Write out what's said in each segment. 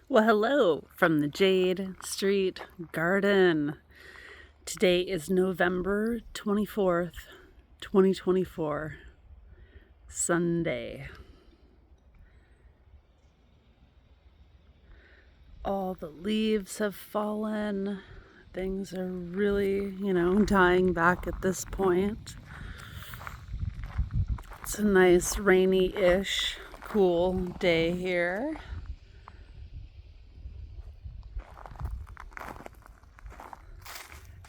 Well, hello from the Jade Street Garden. Today is November 24th, 2024, Sunday. All the leaves have fallen. Things are really, dying back at this point. It's a nice rainy-ish, cool day here.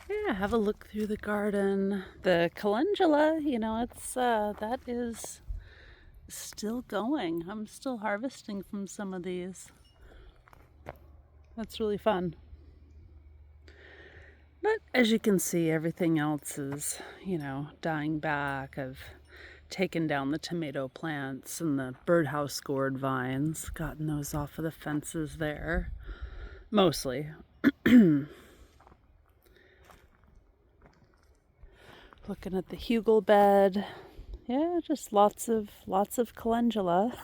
Yeah, have a look through the garden. The calendula, that is still going. I'm still harvesting from some of these. That's really fun. But as you can see, everything else is, dying back. I've taken down the tomato plants and the birdhouse gourd vines, gotten those off of the fences there, mostly. Looking at the hugel bed. Yeah, just lots of calendula.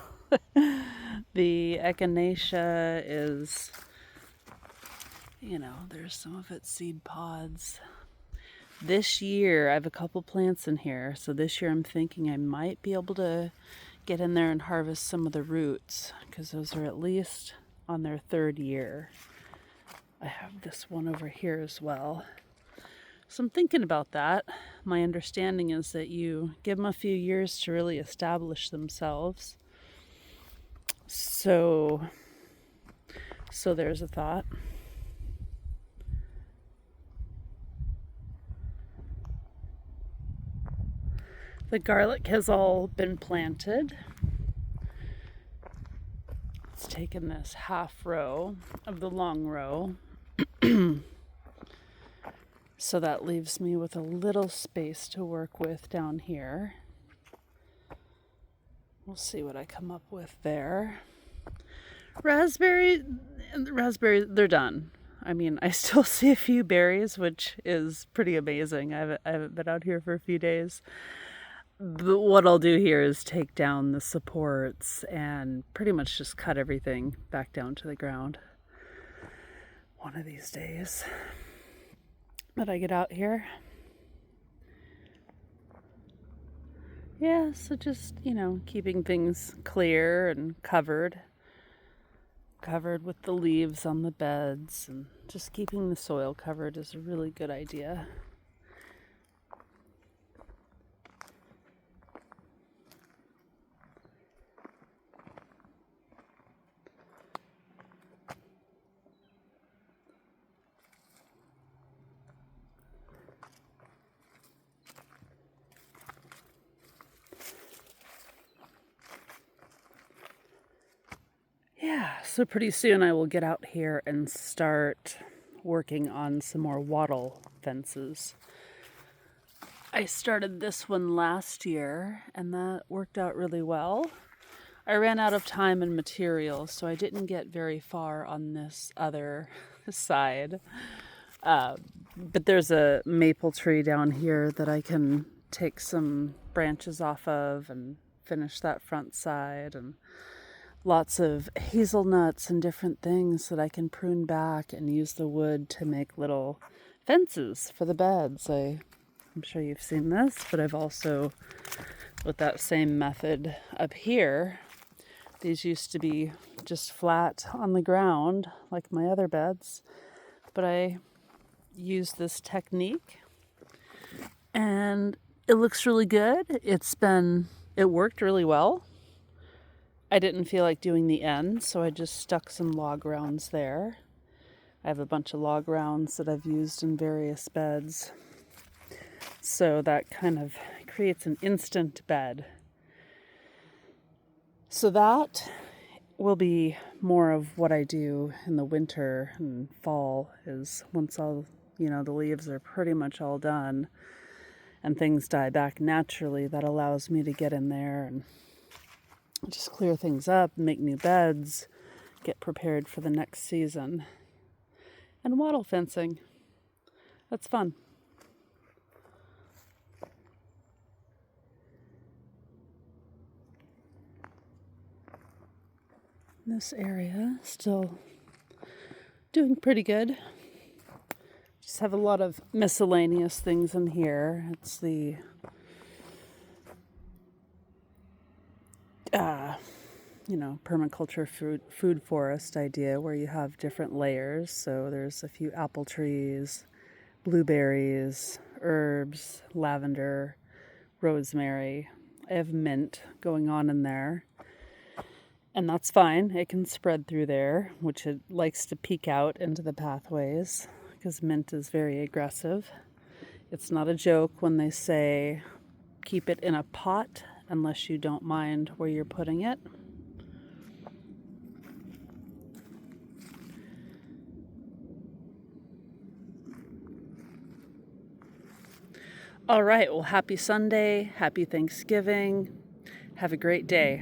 The echinacea is, there's some of its seed pods. This year, I have a couple plants in here, so this year I'm thinking I might be able to get in there and harvest some of the roots, because those are at least on their third year. I have this one over here as well. So I'm thinking about that. My understanding is that you give them a few years to really establish themselves. So there's a thought. The garlic has all been planted. It's taken this half row of the long row. So that leaves me with a little space to work with down here. We'll see what I come up with there. Raspberries, they're done. I mean, I still see a few berries, which is pretty amazing. I haven't been out here for a few days. But what I'll do here is take down the supports and pretty much just cut everything back down to the ground one of these days. But I get out here. Yeah, so just, keeping things clear and covered with the leaves on the beds, and just keeping the soil covered is a really good idea. Yeah, so pretty soon I will get out here and start working on some more wattle fences. I started this one last year and that worked out really well. I ran out of time and material, so I didn't get very far on this other side. But there's a maple tree down here that I can take some branches off of and finish that front side, and lots of hazelnuts and different things that I can prune back and use the wood to make little fences for the beds. I'm sure you've seen this, but I've also, with that same method up here, these used to be just flat on the ground like my other beds, but I used this technique and it looks really good. It worked really well. I didn't feel like doing the ends, so I just stuck some log rounds there. I have a bunch of log rounds that I've used in various beds. So that kind of creates an instant bed. So that will be more of what I do in the winter and fall, is once all, the leaves are pretty much all done and things die back naturally, that allows me to get in there and just clear things up, make new beds, get prepared for the next season. And wattle fencing. That's fun. This area still Doing pretty good. Just have a lot of miscellaneous things in here. It's the permaculture food forest idea where you have different layers. So there's a few apple trees, blueberries, herbs, lavender, rosemary. I have mint going on in there. And that's fine. It can spread through there, which it likes to peek out into the pathways because mint is very aggressive. It's not a joke when they say keep it in a pot unless you don't mind where you're putting it. All right, well, happy Sunday, happy Thanksgiving. Have a great day.